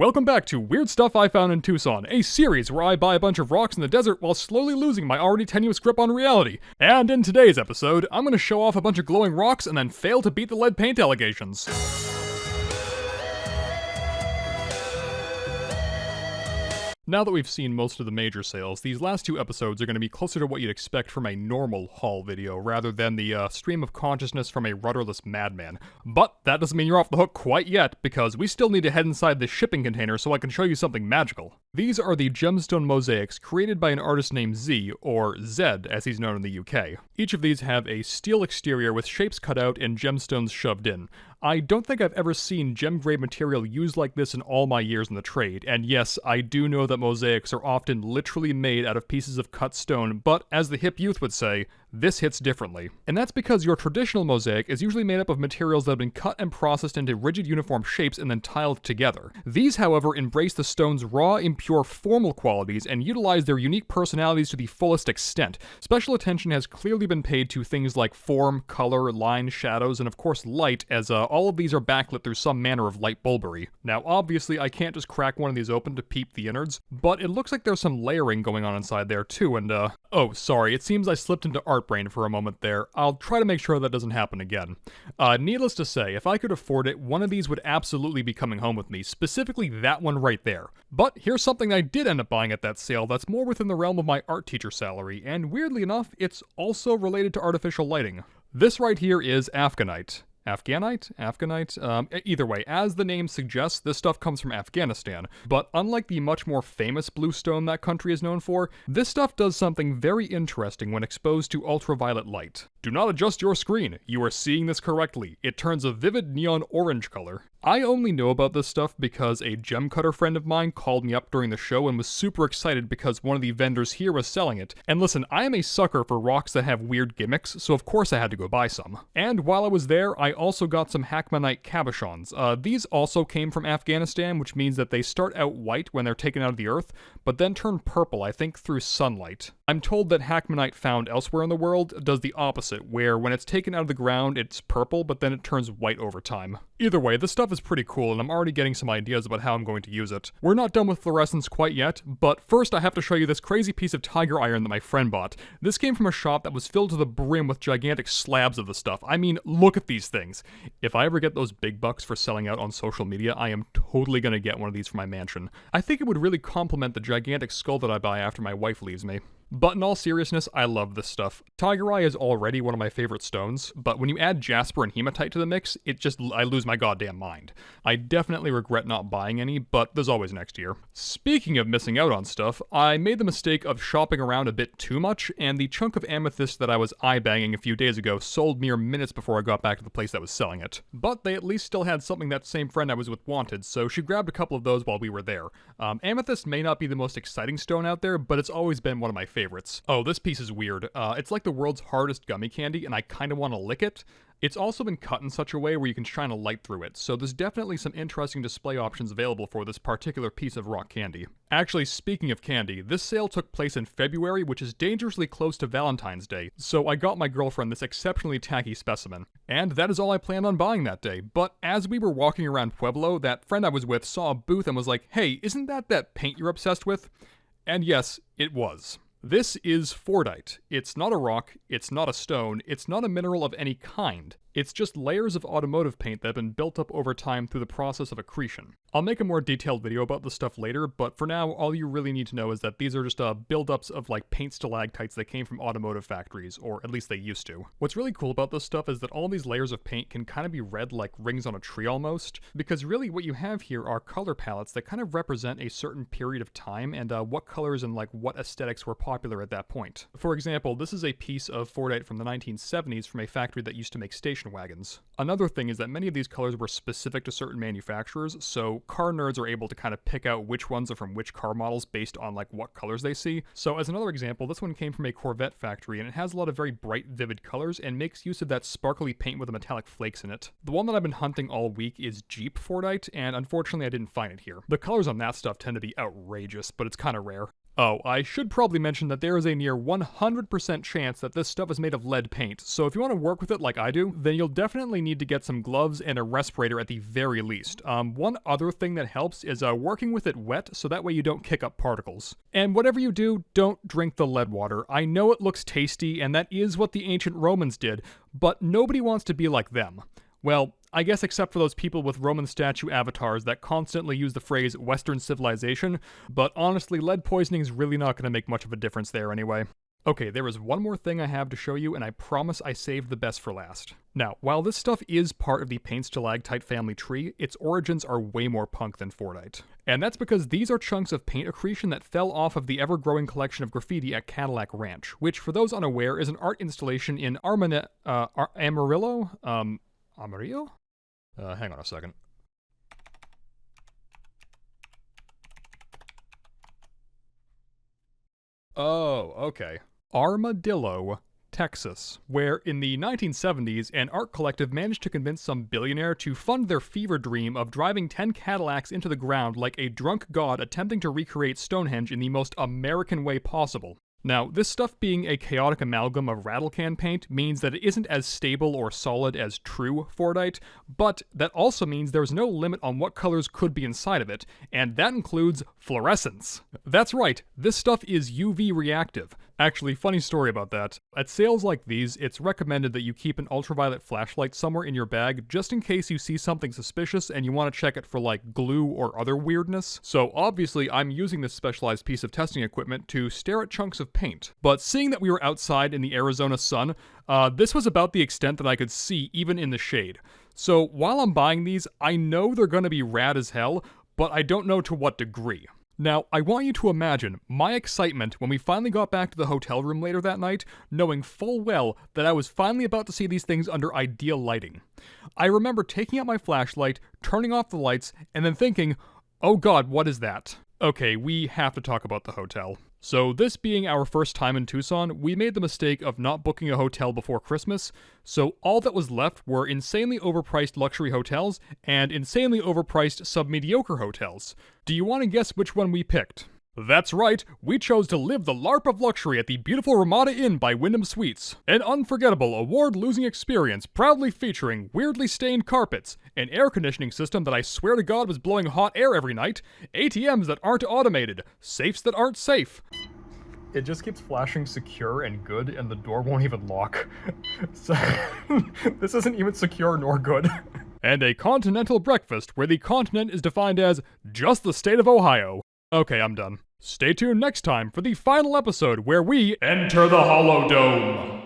Welcome back to Weird Stuff I Found in Tucson, a series where I buy a bunch of rocks in the desert while slowly losing my already tenuous grip on reality. And in today's episode, I'm going to show off a bunch of glowing rocks and then fail to beat the lead paint allegations. Now that we've seen most of the major sales, these last two episodes are going to be closer to what you'd expect from a normal haul video, rather than the stream of consciousness from a rudderless madman. But that doesn't mean you're off the hook quite yet, because we still need to head inside this shipping container so I can show you something magical. These are the gemstone mosaics created by an artist named Z, or Zed as he's known in the UK. Each of these have a steel exterior with shapes cut out and gemstones shoved in. I don't think I've ever seen gem-grade material used like this in all my years in the trade, and yes, I do know that mosaics are often literally made out of pieces of cut stone, but as the hip youth would say, this hits differently. And that's because your traditional mosaic is usually made up of materials that have been cut and processed into rigid uniform shapes and then tiled together. These, however, embrace the stone's raw, impure, formal qualities and utilize their unique personalities to the fullest extent. Special attention has clearly been paid to things like form, color, line, shadows, and of course light, as all of these are backlit through some manner of light bulbery. Now obviously I can't just crack one of these open to peep the innards, but it looks like there's some layering going on inside there too, and oh sorry, it seems I slipped into art brain for a moment there. I'll try to make sure that doesn't happen again. Needless to say, if I could afford it, one of these would absolutely be coming home with me, specifically that one right there. But here's something I did end up buying at that sale that's more within the realm of my art teacher salary, and weirdly enough, it's also related to artificial lighting. This right here is Afghanite. Afghanite? Either way, as the name suggests, this stuff comes from Afghanistan, but unlike the much more famous blue stone that country is known for, this stuff does something very interesting when exposed to ultraviolet light. Do not adjust your screen, you are seeing this correctly. It turns a vivid neon orange color. I only know about this stuff because a gem cutter friend of mine called me up during the show and was super excited because one of the vendors here was selling it. And listen, I am a sucker for rocks that have weird gimmicks, so of course I had to go buy some. And while I was there, I also got some Hakmonite cabochons. These also came from Afghanistan, which means that they start out white when they're taken out of the earth, but then turn purple, I think through sunlight. I'm told that Hakmonite found elsewhere in the world does the opposite, where when it's taken out of the ground, it's purple, but then it turns white over time. Either way, this stuff is pretty cool, and I'm already getting some ideas about how I'm going to use it. We're not done with fluorescence quite yet, but first I have to show you this crazy piece of tiger iron that my friend bought. This came from a shop that was filled to the brim with gigantic slabs of the stuff. I mean, look at these things. If I ever get those big bucks for selling out on social media, I am totally gonna get one of these for my mansion. I think it would really complement the gigantic skull that I buy after my wife leaves me. But in all seriousness, I love this stuff. Tiger Eye is already one of my favorite stones, but when you add jasper and hematite to the mix, I lose my goddamn mind. I definitely regret not buying any, but there's always next year. Speaking of missing out on stuff, I made the mistake of shopping around a bit too much, and the chunk of amethyst that I was eye-banging a few days ago sold mere minutes before I got back to the place that was selling it. But they at least still had something that same friend I was with wanted, so she grabbed a couple of those while we were there. Amethyst may not be the most exciting stone out there, but it's always been one of my favorites. Oh, this piece is weird. It's like the world's hardest gummy candy, and I kind of want to lick it. It's also been cut in such a way where you can shine a light through it, so there's definitely some interesting display options available for this particular piece of rock candy. Actually, speaking of candy, this sale took place in February, which is dangerously close to Valentine's Day, so I got my girlfriend this exceptionally tacky specimen. And that is all I planned on buying that day, but as we were walking around Pueblo, that friend I was with saw a booth and was like, "Hey, isn't that paint you're obsessed with?" And yes, it was. This is Fordite. It's not a rock, it's not a stone, it's not a mineral of any kind. It's just layers of automotive paint that have been built up over time through the process of accretion. I'll make a more detailed video about this stuff later, but for now, all you really need to know is that these are just buildups of like paint stalactites that came from automotive factories, or at least they used to. What's really cool about this stuff is that all these layers of paint can kind of be read like rings on a tree almost, because really what you have here are color palettes that kind of represent a certain period of time and what colors and like what aesthetics were popular at that point. For example, this is a piece of Fordite from the 1970s from a factory that used to make station wagons. Another thing is that many of these colors were specific to certain manufacturers, so car nerds are able to kind of pick out which ones are from which car models based on like what colors they see. So as another example, this one came from a Corvette factory and it has a lot of very bright, vivid colors and makes use of that sparkly paint with the metallic flakes in it. The one that I've been hunting all week is Jeep Fordite, and unfortunately I didn't find it here. The colors on that stuff tend to be outrageous, but it's kind of rare. Oh, I should probably mention that there is a near 100% chance that this stuff is made of lead paint, so if you want to work with it like I do, then you'll definitely need to get some gloves and a respirator at the very least. One other thing that helps is working with it wet, so that way you don't kick up particles. And whatever you do, don't drink the lead water. I know it looks tasty, and that is what the ancient Romans did, but nobody wants to be like them. Well, I guess except for those people with Roman statue avatars that constantly use the phrase Western civilization, but honestly, lead poisoning's really not going to make much of a difference there anyway. Okay, there is one more thing I have to show you, and I promise I saved the best for last. Now, while this stuff is part of the paint stalactite family tree, its origins are way more punk than Fordite. And that's because these are chunks of paint accretion that fell off of the ever-growing collection of graffiti at Cadillac Ranch, which, for those unaware, is an art installation in Amarillo? Amarillo? Hang on a second. Oh, okay. Armadillo, Texas, where in the 1970s, an art collective managed to convince some billionaire to fund their fever dream of driving 10 Cadillacs into the ground like a drunk god attempting to recreate Stonehenge in the most American way possible. Now, this stuff being a chaotic amalgam of rattle can paint means that it isn't as stable or solid as true Fordite, but that also means there's no limit on what colors could be inside of it, and that includes fluorescence. That's right, this stuff is UV reactive. Actually, funny story about that. At sales like these, it's recommended that you keep an ultraviolet flashlight somewhere in your bag just in case you see something suspicious and you want to check it for like glue or other weirdness. So obviously I'm using this specialized piece of testing equipment to stare at chunks of paint. But seeing that we were outside in the Arizona sun, this was about the extent that I could see even in the shade. So while I'm buying these, I know they're gonna be rad as hell, but I don't know to what degree. Now, I want you to imagine my excitement when we finally got back to the hotel room later that night, knowing full well that I was finally about to see these things under ideal lighting. I remember taking out my flashlight, turning off the lights, and then thinking, oh god, what is that? Okay, we have to talk about the hotel. So this being our first time in Tucson, we made the mistake of not booking a hotel before Christmas, so all that was left were insanely overpriced luxury hotels and insanely overpriced sub-mediocre hotels. Do you want to guess which one we picked? That's right, we chose to live the LARP of luxury at the beautiful Ramada Inn by Wyndham Suites. An unforgettable, award-losing experience proudly featuring weirdly stained carpets, an air conditioning system that I swear to God was blowing hot air every night, ATMs that aren't automated, safes that aren't safe. It just keeps flashing secure and good, and the door won't even lock. So, this isn't even secure nor good. And a continental breakfast where the continent is defined as just the state of Ohio. Okay, I'm done. Stay tuned next time for the final episode where we enter the Hollow Dome.